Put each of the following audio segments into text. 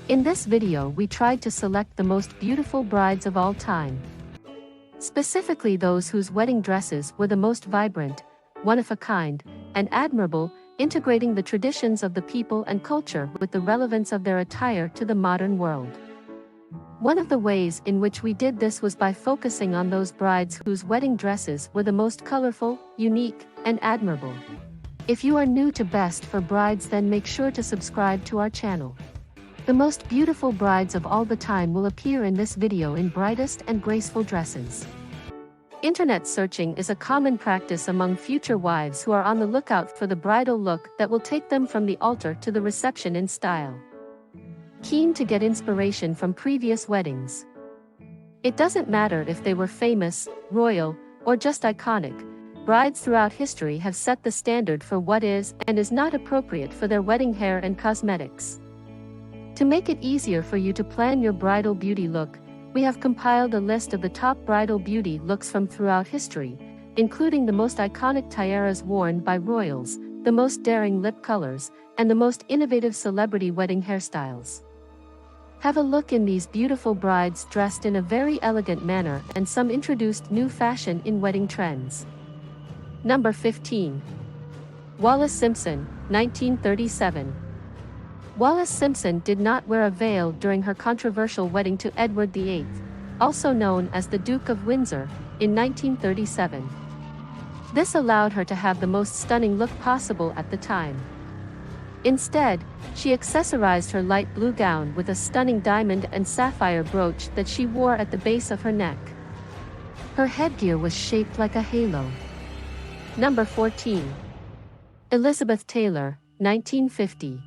In this video we tried to select the most beautiful brides of all time. Specifically those whose wedding dresses were the most vibrant, one-of-a-kind, and admirable, integrating the traditions of the people and culture with the relevance of their attire to the modern world. One of the ways in which we did this was by focusing on those brides whose wedding dresses were the most colorful, unique, and admirable. If you are new to Best for Brides, then make sure to subscribe to our channel. The most beautiful brides of all the time will appear in this video in brightest and graceful dresses. Internet searching is a common practice among future wives who are on the lookout for the bridal look that will take them from the altar to the reception in style. Keen to get inspiration from previous weddings? It doesn't matter if they were famous, royal, or just iconic, brides throughout history have set the standard for what is and is not appropriate for their wedding hair and cosmetics. To make it easier for you to plan your bridal beauty look, we have compiled a list of the top bridal beauty looks from throughout history, including the most iconic tiaras worn by royals, the most daring lip colors, and the most innovative celebrity wedding hairstyles. Have a look in these beautiful brides dressed in a very elegant manner, and some introduced new fashion in wedding trends. Number 15. Wallis Simpson, 1937. Wallis Simpson did not wear a veil during her controversial wedding to Edward VIII, also known as the Duke of Windsor, in 1937. This allowed her to have the most stunning look possible at the time. Instead, she accessorized her light blue gown with a stunning diamond and sapphire brooch that she wore at the base of her neck. Her headgear was shaped like a halo. Number 14. Elizabeth Taylor, 1950.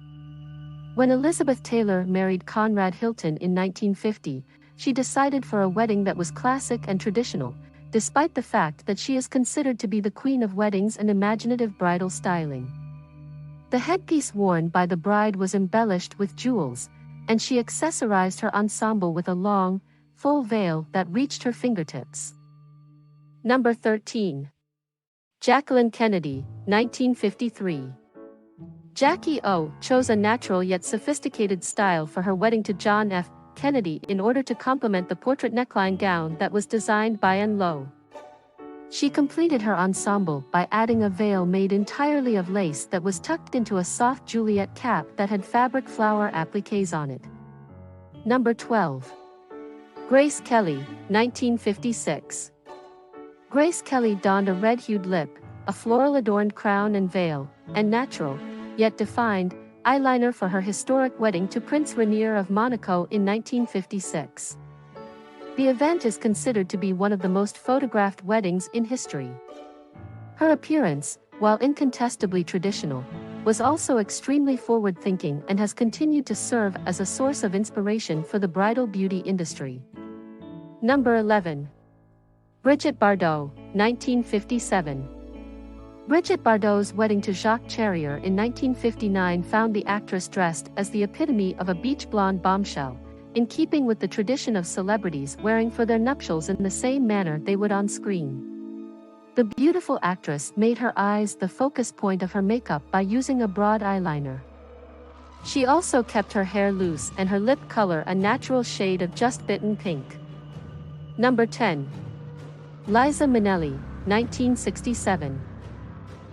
When Elizabeth Taylor married Conrad Hilton in 1950, she decided for a wedding that was classic and traditional, despite the fact that she is considered to be the queen of weddings and imaginative bridal styling. The headpiece worn by the bride was embellished with jewels, and she accessorized her ensemble with a long, full veil that reached her fingertips. Number 13. Jacqueline Kennedy, 1953. Jackie O chose a natural yet sophisticated style for her wedding to John F. Kennedy in order to complement the portrait neckline gown that was designed by Anne Lowe. She completed her ensemble by adding a veil made entirely of lace that was tucked into a soft Juliet cap that had fabric flower appliques on it. Number 12. Grace Kelly, 1956. Grace Kelly donned a red-hued lip, a floral-adorned crown and veil, and natural, yet defined, eyeliner for her historic wedding to Prince Rainier of Monaco in 1956. The event is considered to be one of the most photographed weddings in history. Her appearance, while incontestably traditional, was also extremely forward-thinking and has continued to serve as a source of inspiration for the bridal beauty industry. Number 11. Brigitte Bardot, 1957. Brigitte Bardot's wedding to Jacques Charrier in 1959 found the actress dressed as the epitome of a beach blonde bombshell, in keeping with the tradition of celebrities wearing for their nuptials in the same manner they would on screen. The beautiful actress made her eyes the focus point of her makeup by using a broad eyeliner. She also kept her hair loose and her lip color a natural shade of just bitten pink. Number 10. Liza Minelli, 1967.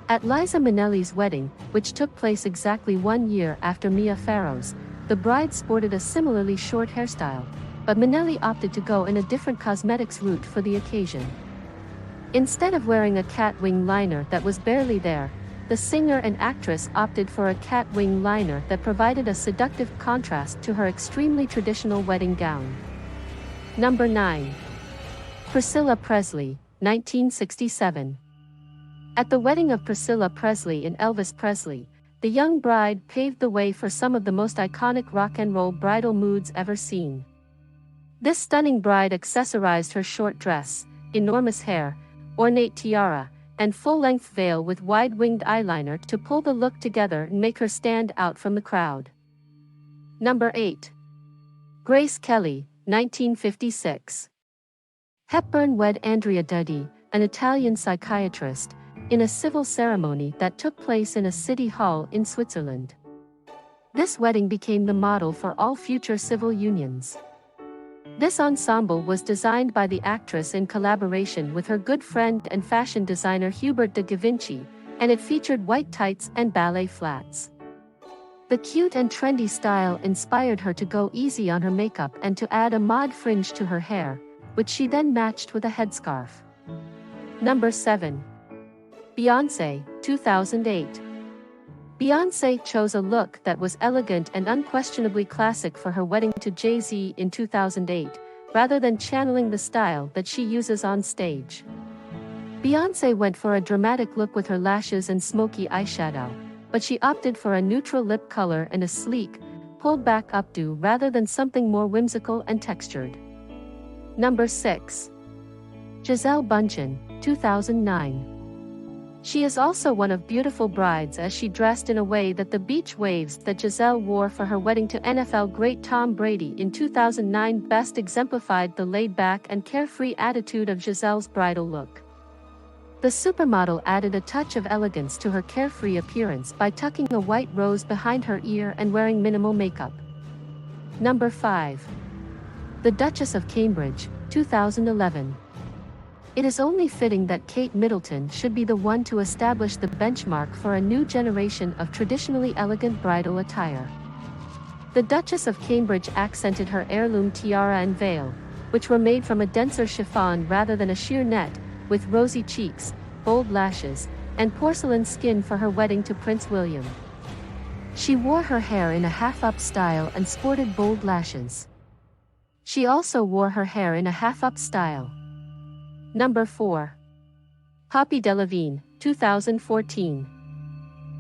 At Liza Minnelli's wedding, which took place exactly 1 year after Mia Farrow's, the bride sported a similarly short hairstyle, but Minelli opted to go in a different cosmetics route for the occasion. Instead of wearing a cat wing liner that was barely there, the singer and actress opted for a cat wing liner that provided a seductive contrast to her extremely traditional wedding gown. Number 9. Priscilla Presley, 1967. At the wedding of Priscilla Presley and Elvis Presley, the young bride paved the way for some of the most iconic rock and roll bridal moods ever seen. This stunning bride accessorized her short dress, enormous hair, ornate tiara, and full-length veil with wide-winged eyeliner to pull the look together and make her stand out from the crowd. Number 8. Grace Kelly, 1956. Hepburn wed Andrea Duddy, an Italian psychiatrist, in a civil ceremony that took place in a city hall in Switzerland. This wedding became the model for all future civil unions. This ensemble was designed by the actress in collaboration with her good friend and fashion designer Hubert de Givenchy, and it featured white tights and ballet flats. The cute and trendy style inspired her to go easy on her makeup and to add a mauve fringe to her hair, which she then matched with a headscarf. Number 7. Beyoncé, 2008. Beyoncé chose a look that was elegant and unquestionably classic for her wedding to Jay-Z in 2008, rather than channeling the style that she uses on stage. Beyoncé went for a dramatic look with her lashes and smoky eyeshadow, but she opted for a neutral lip color and a sleek, pulled-back updo rather than something more whimsical and textured. Number 6. Gisele Bundchen, 2009. She is also one of beautiful brides as she dressed in a way that the beach waves that Gisele wore for her wedding to NFL great Tom Brady in 2009 best exemplified the laid-back and carefree attitude of Gisele's bridal look. The supermodel added a touch of elegance to her carefree appearance by tucking a white rose behind her ear and wearing minimal makeup. Number 5. The Duchess of Cambridge, 2011. It is only fitting that Kate Middleton should be the one to establish the benchmark for a new generation of traditionally elegant bridal attire. The Duchess of Cambridge accented her heirloom tiara and veil, which were made from a denser chiffon rather than a sheer net, with rosy cheeks, bold lashes, and porcelain skin for her wedding to Prince William. She wore her hair in a half-up style and sported bold lashes. She also wore her hair in a half-up style. Number 4. Poppy Delevingne, 2014.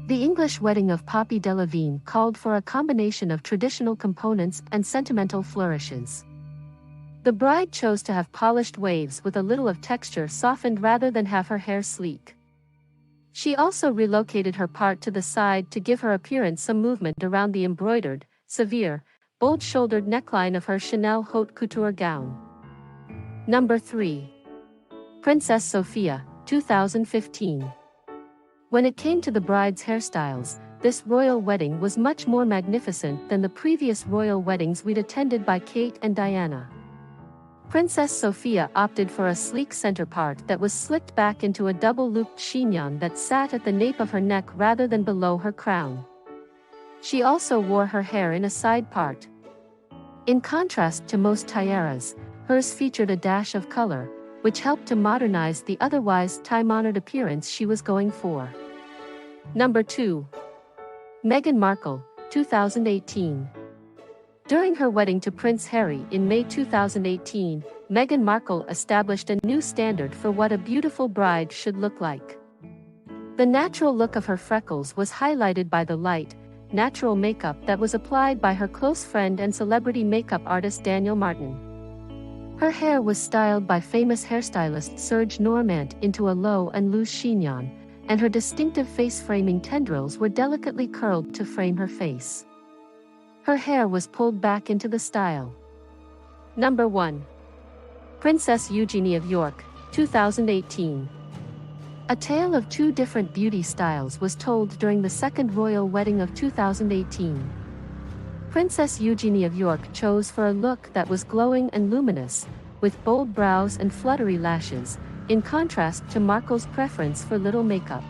The English wedding of Poppy Delevingne called for a combination of traditional components and sentimental flourishes. The bride chose to have polished waves with a little of texture softened rather than have her hair sleek. She also relocated her part to the side to give her appearance some movement around the embroidered, severe, bold-shouldered neckline of her Chanel haute couture gown. Number 3. Princess Sofia, 2015. When it came to the bride's hairstyles, this royal wedding was much more magnificent than the previous royal weddings we'd attended by Kate and Diana. Princess Sofia opted for a sleek center part that was slicked back into a double-looped chignon that sat at the nape of her neck rather than below her crown. She also wore her hair in a side part. In contrast to most tiaras, hers featured a dash of color, which helped to modernize the otherwise time-honored appearance she was going for. Number 2. Meghan Markle, 2018. During her wedding to Prince Harry in May 2018, Meghan Markle established a new standard for what a beautiful bride should look like. The natural look of her freckles was highlighted by the light, natural makeup that was applied by her close friend and celebrity makeup artist Daniel Martin. Her hair was styled by famous hairstylist Serge Normand into a low and loose chignon, and her distinctive face-framing tendrils were delicately curled to frame her face. Her hair was pulled back into the style. Number 1. Princess Eugenie of York, 2018. A tale of two different beauty styles was told during the second royal wedding of 2018. Princess Eugenie of York chose for a look that was glowing and luminous, with bold brows and fluttery lashes, in contrast to Markle's preference for little makeup.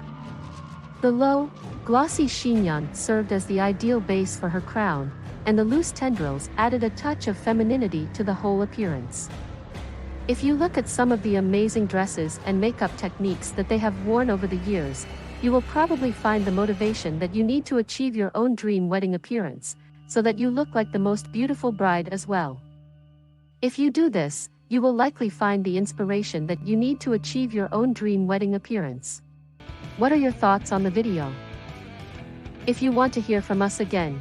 The low, glossy chignon served as the ideal base for her crown, and the loose tendrils added a touch of femininity to the whole appearance. If you look at some of the amazing dresses and makeup techniques that they have worn over the years, you will probably find the motivation that you need to achieve your own dream wedding appearance, so that you look like the most beautiful bride as well. If you do this, you will likely find the inspiration that you need to achieve your own dream wedding appearance. What are your thoughts on the video? If you want to hear from us again,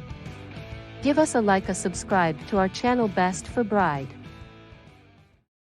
give us a like, a subscribe to our channel Best for Bride.